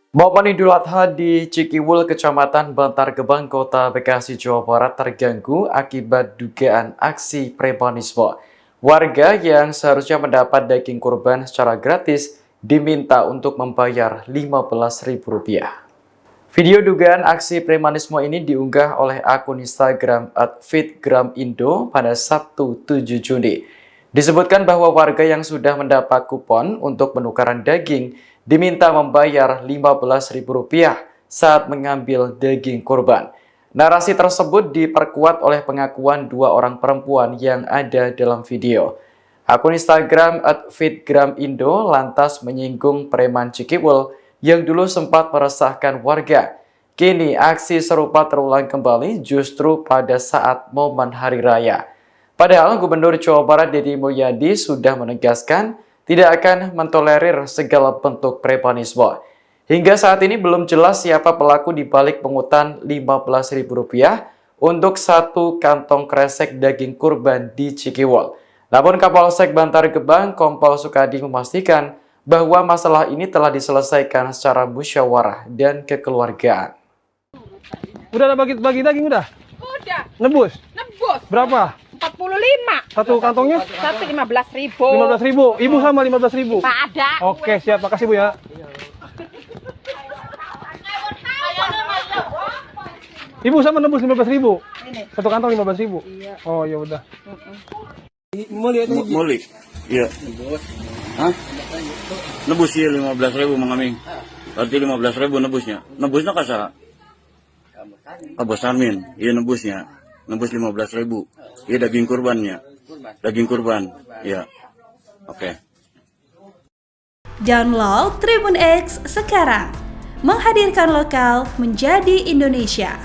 Momen Idul Adha di Cikiwul, Kecamatan Bantar Gebang, Kota Bekasi, Jawa Barat terganggu akibat dugaan aksi premanisme. Warga yang seharusnya mendapat daging kurban secara gratis diminta untuk membayar Rp15.000. Video dugaan aksi premanisme ini diunggah oleh akun Instagram @fitgramindo pada Sabtu 7 Juni. Disebutkan bahwa warga yang sudah mendapat kupon untuk penukaran daging diminta membayar Rp15.000 saat mengambil daging kurban. Narasi tersebut diperkuat oleh pengakuan dua orang perempuan yang ada dalam video. Akun Instagram @fitgramindo lantas menyinggung preman Cikiwul yang dulu sempat meresahkan warga. Kini aksi serupa terulang kembali justru pada saat momen Hari Raya. Padahal Gubernur Jawa Barat Deddy Mulyadi sudah menegaskan tidak akan mentolerir segala bentuk premanisme. Hingga saat ini belum jelas siapa pelaku di balik pungutan Rp15.000 untuk satu kantong kresek daging kurban di Cikiwul. Namun Kapolsek Bantar Gebang Kompol Sukadi memastikan bahwa masalah ini telah diselesaikan secara musyawarah dan kekeluargaan. Udah ada bagi daging udah? Udah. Nebus? Nebus. Berapa? 45. Satu kantongnya? Satu 15.000. 15.000. Ibu sama 15.000. Pak ada. Oke, siap. Makasih Bu ya. Ibu sama nebus 15.000. Satu kantong 15.000. Iya. Oh, ya udah. Mulik. Iya. Hah? Nebus ya 15.000 Mang Aming. Berarti 15.000 nebusnya. Nebusnya kasa? Bos Armin. Iya nebusnya. Nebus 15.000. Iya daging kurbannya. Daging kurban. Iya. Oke. Download Tribun X sekarang. Menghadirkan lokal menjadi Indonesia.